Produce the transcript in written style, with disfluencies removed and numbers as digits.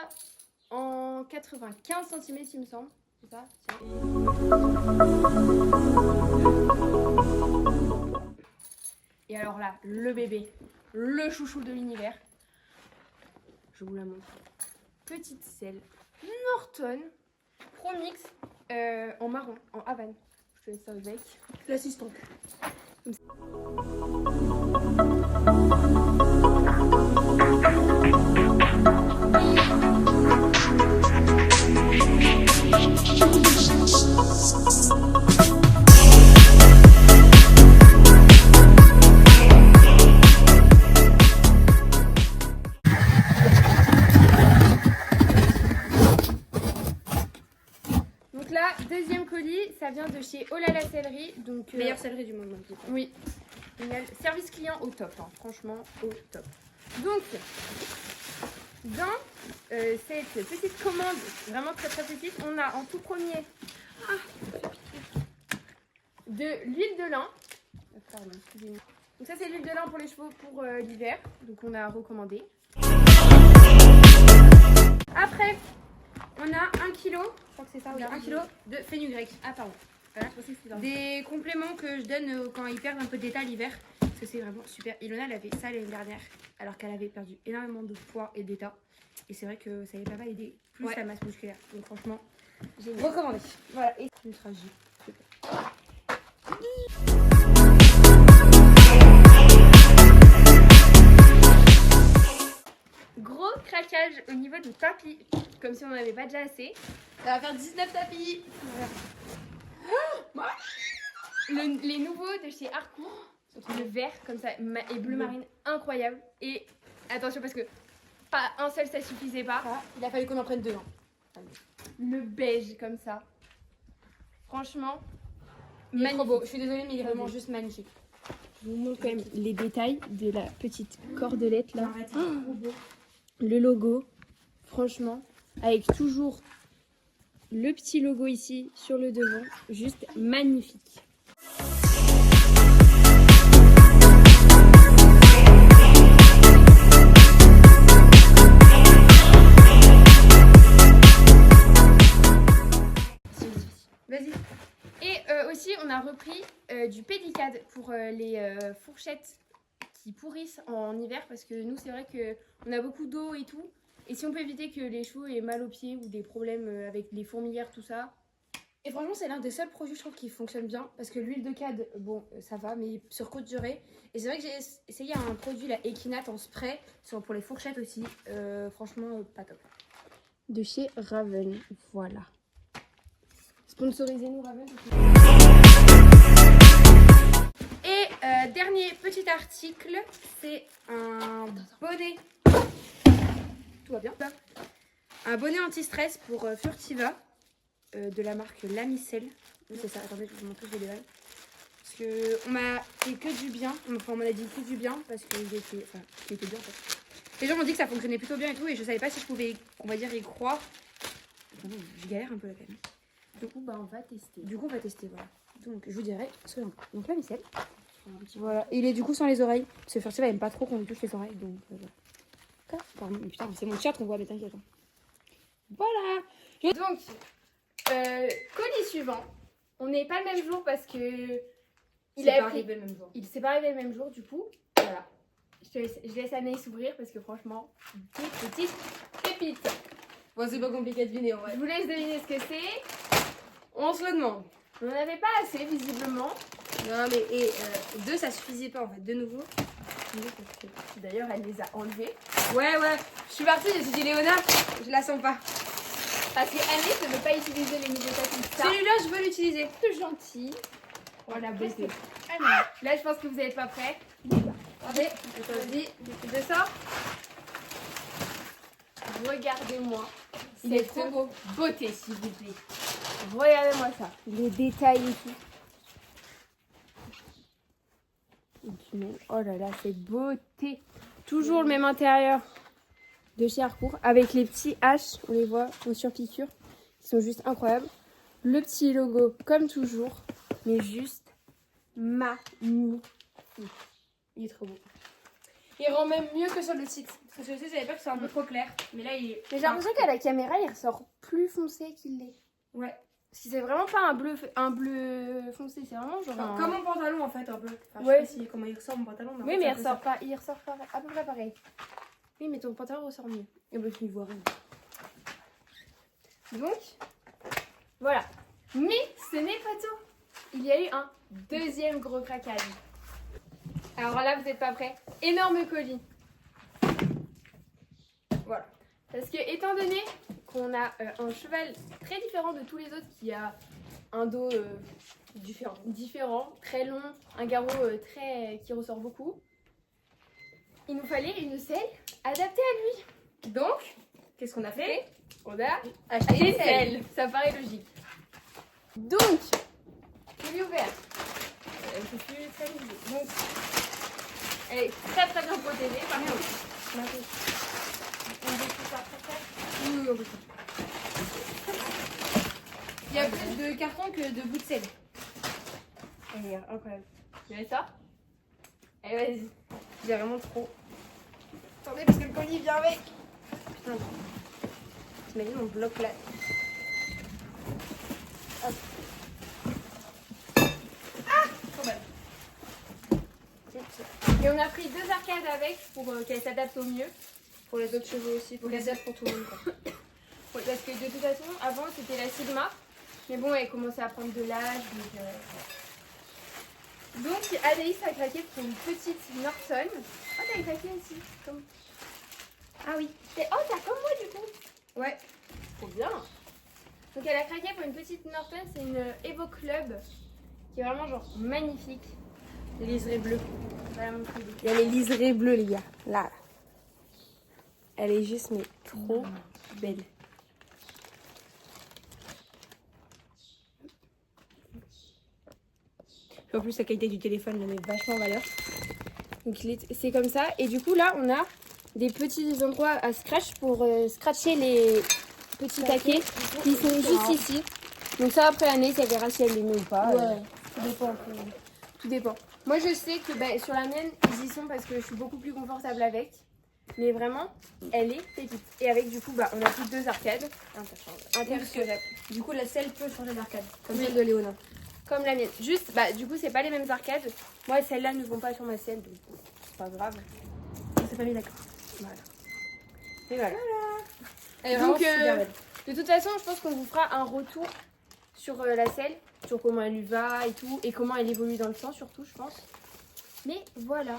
ça en 95 cm, il me semble. C'est ça, tiens. Et alors là, le bébé, le chouchou de l'univers. Je vous la montre. Petite selle Norton Pro Mix en marron, en Havane. Je fais ça avec l'assistante. Donc là, deuxième colis, ça vient de chez Olala Sellerie. Donc, meilleure sellerie du monde. Oui. Génial. Service client au top, hein. Franchement au top. Donc, dans cette petite commande, vraiment très très petite, on a en tout premier de l'huile de lin. Pardon, excusez-moi. Donc ça c'est l'huile de lin pour les chevaux pour l'hiver. Donc on a recommandé. Après, on a 1 kg, je crois que c'est ça, oui, 1 kg de fenugrec. Ah pardon. Voilà, je pensais que c'était dans Des compléments que je donne quand ils perdent un peu d'état l'hiver. Parce que c'est vraiment super. Ilona, elle avait ça l'année dernière. Alors qu'elle avait perdu énormément de poids et d'état. Et c'est vrai que ça avait pas mal aidé plus la masse musculaire. Donc franchement, j'ai recommandé. Voilà. Et ultra J. Super. Gros craquage au niveau du tapis. Comme si on n'en avait pas déjà assez. Ça va faire 19 tapis. Les nouveaux de chez Harcourt, le vert comme ça et bleu marine, incroyable. Et attention parce que pas un seul ça suffisait pas. Ah, il a fallu qu'on en prenne 2. Hein. Le beige comme ça. Franchement, il est trop beau. Je suis désolée mais il est vraiment juste magnifique. Je vous montre quand même les détails de la petite cordelette là. Arrête, trop beau. Le logo, franchement, avec toujours le petit logo ici sur le devant, juste magnifique. Vas-y. Et aussi, on a repris du Pédicade pour les fourchettes qui pourrissent en hiver parce que nous, c'est vrai qu'on a beaucoup d'eau et tout. Et si on peut éviter que les chevaux aient mal aux pieds ou des problèmes avec les fourmilières, tout ça. Et franchement, c'est l'un des seuls produits, je trouve, qui fonctionne bien. Parce que l'huile de cad, bon, ça va, mais sur courte durée. Et c'est vrai que j'ai essayé un produit, la Equinat en spray, pour les fourchettes aussi. Franchement, pas top. De chez Raven, voilà. Sponsorisez-nous Raven. Et dernier petit article, c'est un bonnet. Tout va bien. Un bonnet anti-stress pour Furtiva de la marque Lamicelle. Oui, c'est ça. Attendez, je vais vous montrer, je vais les vannes. Parce que on m'a fait que du bien. Enfin, on m'a dit que du bien parce qu'il était bien en fait. Les gens m'ont dit que ça fonctionnait plutôt bien et tout, et je savais pas si je pouvais, on va dire, y croire. Attendez, je galère un peu là quand même. Du coup, bah, on va tester. Voilà. Donc, je vous dirai selon. Donc, Lamicelle. Voilà. Et il est du coup sans les oreilles. Parce que Furtiva aime pas trop qu'on lui touche les oreilles. Donc, voilà. Pardon, mais putain, c'est mon chat qu'on voit, mais t'inquiète. Voilà. Donc, colis suivant. On n'est pas le même jour parce que il s'est pas arrivé le même jour, du coup. Voilà. Je laisse Anaïs s'ouvrir parce que franchement, des petites pépites. Bon, c'est pas compliqué à deviner en vrai. Je vous laisse deviner ce que c'est. On se le demande. On n'en avait pas assez, visiblement. Non, mais 2, ça suffisait pas en fait. De nouveau. D'ailleurs, elle les a enlevés. Ouais. Je suis partie, je me suis dit, Léona, je la sens pas. Parce qu'Anaïs ne veut pas utiliser les nouveaux tapis. Celui-là, je veux l'utiliser. C'est gentil. Voilà, beauté. Là, je pense que vous n'êtes pas prêts. Regardez, je te dis, de ça. Regardez-moi. Il est trop beau. Beauté, s'il vous plaît. Regardez-moi ça. Les détails et tout. Oh là là, c'est beauté. Toujours le même intérieur de chez Harcourt. Avec les petits H, on les voit en surpiqûre. Qui sont juste incroyables. Le petit logo, comme toujours. Mais juste magnifique. Il est trop beau. Il rend même mieux que sur le site. Parce que je sais, j'avais peur que ce soit un peu trop clair. Mais là, il est. Mais j'ai l'impression qu'à la caméra, il ressort plus foncé qu'il l'est. Ouais. Parce que c'est vraiment pas un bleu foncé, c'est vraiment genre. Enfin, comme mon pantalon en fait, un peu. Enfin, Ouais. je sais pas comment il ressort mon pantalon. Mais en Oui, fait, mais c'est un peu ça. il ressort pas à peu près pareil. Oui, mais ton pantalon ressort mieux. Et bah, tu ne vois rien. Donc, voilà. Mais ce n'est pas tout. Il y a eu un deuxième gros craquage. Alors là, vous n'êtes pas prêts. Énorme colis. Voilà. Parce que, étant donné qu'on a un cheval très différent de tous les autres, qui a un dos différent, très long, un garrot qui ressort beaucoup, il nous fallait une selle adaptée à lui. Donc, qu'est-ce qu'on a fait? On a acheté une selle. Ça paraît logique. Donc, je l'ai ouvert. Je suis très lisible. Donc, elle est très très bien protégée. Par contre, on veut tout faire très très. Oui, on veut tout. Il y a plus de carton que de bouts de sel. Elle est incroyable. Tu veux ça? Allez, vas-y. J'ai vraiment trop. Attendez, parce que le colis vient avec. Putain. T'imagines, on bloque là. Hop. Ah! Trop mal. Et on a pris 2 arcades avec pour qu'elles s'adaptent au mieux. Pour les autres chevaux aussi. Pour les autres, pour tout le monde. Quoi. Oui, parce que de toute façon, avant c'était la Sigma. Mais bon, elle commençait à prendre de l'âge. Donc Anaïs a craqué pour une petite Norton. Oh, t'as craqué aussi. Comme... Ah oui. Oh, t'as comme moi du coup. Ouais. Trop bien. Donc elle a craqué pour une petite Norton. C'est une Evo Club. Qui est vraiment genre magnifique. Liseré bleu. Voilà mon truc. Il y a les liserés bleus, les gars. Là. Elle est juste, mais trop belle. En plus, la qualité du téléphone, elle est vachement en valeur. Donc c'est comme ça. Et du coup, là, on a des petits endroits à scratch pour scratcher les petits taquets qui sont juste ici. Donc ça, après l'année, ça verra si elle les met ou pas. Ouais, tout dépend. Tout dépend. Moi, je sais que sur la mienne, ils y sont parce que je suis beaucoup plus confortable avec. Mais vraiment, elle est petite. Et avec, du coup, on a toutes 2 arcades. Interchangeables. Du coup, la selle peut changer d'arcade, comme Oui. celle de Léona. Comme la mienne. Juste, du coup, c'est pas les mêmes arcades. Moi, celles-là ne vont pas sur ma selle, donc c'est pas grave. C'est pas mis d'accord. Voilà. Et voilà. Elle est Donc, vraiment super belle. de toute façon, je pense qu'on vous fera un retour sur la selle, sur comment elle lui va et tout, et comment elle évolue dans le temps, surtout, je pense. Mais voilà.